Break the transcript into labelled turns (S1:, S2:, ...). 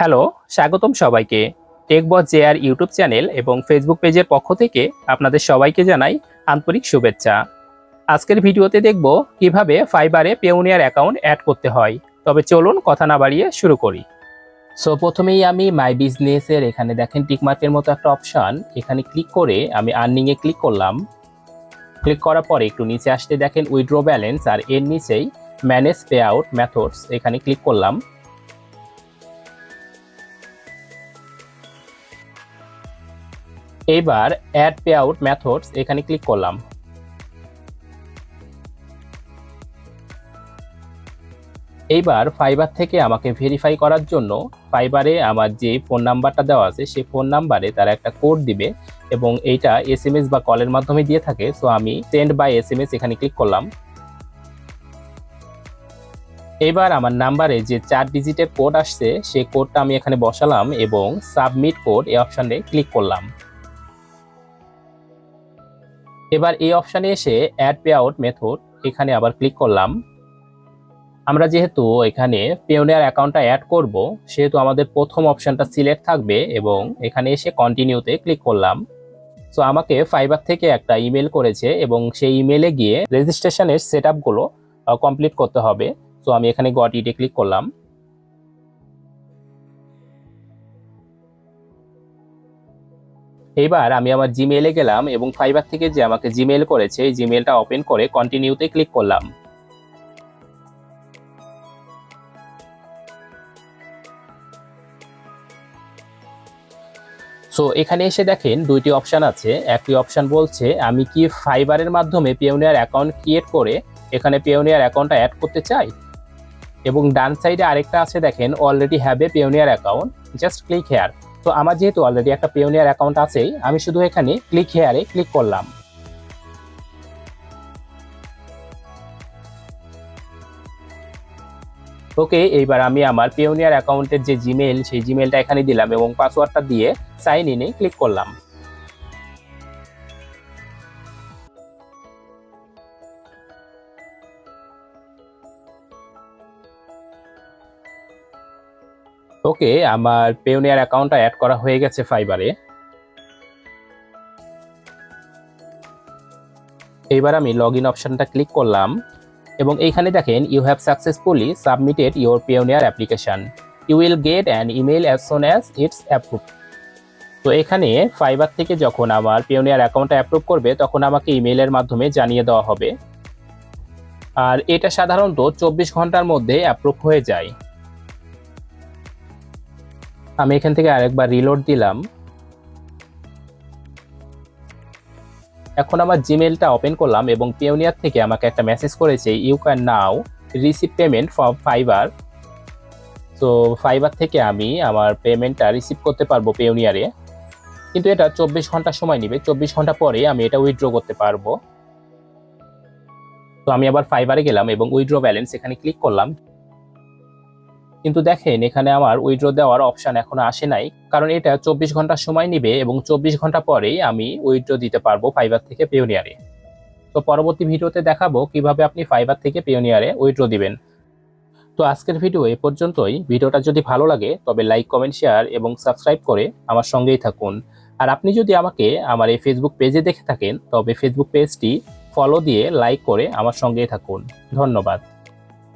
S1: Hello, স্বাগতম সবাইকে। টেকবস JR YouTube channel এবং ফেসবুক পেজের পক্ষ থেকে আপনাদের সবাইকে জানাই আন্তরিক শুভেচ্ছা। আজকের ভিডিওতে দেখব কিভাবে ফাইবারে পেওনিয়ার অ্যাকাউন্ট অ্যাড করতে হয়। তবে চলুন কথা না বাড়িয়ে শুরু করি। সো প্রথমেই আমি মাই বিজনেসের এখানে দেখেন টিকমার্কের মতো একটা অপশন, এখানে ক্লিক করে আমি আর্নিংয়ে ক্লিক করলাম। ক্লিক করার পরে একটু নিচে আসতে দেখেন উইথড্র ব্যালেন্স, আর এর নিচেই ম্যানেজ পে আউট মেথডস এখানে ক্লিক করলাম। এবার অ্যাড পে আউট মেথডস এখানে ক্লিক করলাম। এইবার ফাইবার থেকে আমাকে ভেরিফাই করার জন্য ফাইবারে আমার যে ফোন নাম্বারটা দেওয়া আছে সেই ফোন নাম্বারে তারা একটা কোড দিবে এবং এইটা এসএমএস বা কলের মাধ্যমে দিয়ে থাকে। সো আমি সেন্ড বাই এসএমএস এখানে ক্লিক করলাম। এবার আমার নাম্বারে যে 4 ডিজিটের কোড আসছে সেই কোডটা আমি এখানে বসালাম এবং সাবমিট কোড এই অপশনে ক্লিক করলাম। এবার এই অপশনে এসে অ্যাড পে আউট মেথড এখানে আবার ক্লিক করলাম। আমরা যেহেতু এখানে পেওনিয়ার অ্যাকাউন্টটা অ্যাড করব, সেহেতু আমাদের প্রথম অপশনটা সিলেক্ট থাকবে এবং এখানে এসে কন্টিনিউতে ক্লিক করলাম। সো আমাকে ফাইবার থেকে একটা ইমেল করেছে এবং সেই ইমেলে গিয়ে রেজিস্ট্রেশনের সেটআপগুলো কমপ্লিট করতে হবে। সো আমি এখানে গট ইটে ক্লিক করলাম। এবার আমি আমার জিমেইলে গেলাম এবং ফাইবার থেকে যে আমাকে জিমেইল করেছে এই জিমেইলটা ওপেন করে কন্টিনিউতে ক্লিক করলাম। সো এখানে এসে দেখেন দুইটি অপশন আছে। একটি অপশন বলছে আমি কি ফাইবারের মাধ্যমে পেওনিয়ার অ্যাকাউন্ট ক্রিয়েট করে এখানে পেওনিয়ার অ্যাকাউন্টটা অ্যাড করতে চাই, এবং ডান সাইডে আরেকটা আছে দেখেন already have a Payoneer account, just click here. তো আমার যেহেতু অলরেডি একটা পেওনিয়ার অ্যাকাউন্ট আছেই, আমি শুধু এখানে ক্লিক হেয়ারে ক্লিক করলাম। ওকে, এইবার আমি আমার পেওনিয়ার অ্যাকাউন্টের যে জিমেইল সেই জিমেইলটা এখানে দিলাম এবং পাসওয়ার্ডটা দিয়ে সাইন ইনে ক্লিক করলাম। ওকে, আমার পেওনিয়ার অ্যাকাউন্টটা অ্যাড করা হয়ে গেছে ফাইবারে। এইবার আমি লগ ইন অপশনটা ক্লিক করলাম এবং এইখানে দেখেন you have successfully submitted your Payoneer application, you will get an email as soon as it's approve. তো এখানে ফাইবার থেকে যখন আমার পেওনিয়ার অ্যাকাউন্টটা অ্যাপ্রুভ করবে তখন আমাকে ইমেইলের মাধ্যমে জানিয়ে দেওয়া হবে, আর এটা সাধারণত 24 ঘন্টার মধ্যে অ্যাপ্রুভ হয়ে যায়। আমি এখান থেকে আরেকবার রিলোড দিলাম। এখন আমার জিমেইলটা ওপেন করলাম এবং পেওনিয়ার থেকে আমাকে একটা মেসেজ করেছে you can now receive payment from Fiverr. তো ফাইবার থেকে আমি আমার পেমেন্টটা রিসিভ করতে পারবো পেওনিয়ারে, কিন্তু এটা 24 ঘন্টা সময় নেবে। 24 ঘন্টা পরে আমি এটা উইথড্র করতে পারবো। তো আমি আবার ফাইবারে গেলাম এবং উইথড্র ব্যালেন্স এখানে ক্লিক করলাম, কিন্তু দেখেন এখানে আমার উইথড্র দেওয়ার অপশন এখনো আসে নাই, কারণ এটা 24 ঘন্টা সময় নিবে এবং 24 ঘন্টা পরেই আমি উইথড্র দিতে পারবো ফাইবার থেকে পেওনিয়ারে। তো পরবর্তী ভিডিওতে দেখাবো কিভাবে আপনি ফাইবার থেকে পেওনিয়ারে উইথড্র দিবেন। তো আজকের ভিডিও এ পর্যন্তই। ভিডিওটা যদি ভালো লাগে তবে লাইক, কমেন্ট, শেয়ার এবং সাবস্ক্রাইব করে আমার সঙ্গেই থাকুন। আর আপনি যদি আমাকে আমার এই ফেসবুক পেজে দেখে থাকেন তবে ফেসবুক পেজটি ফলো দিয়ে লাইক করে আমার সঙ্গেই থাকুন। ধন্যবাদ।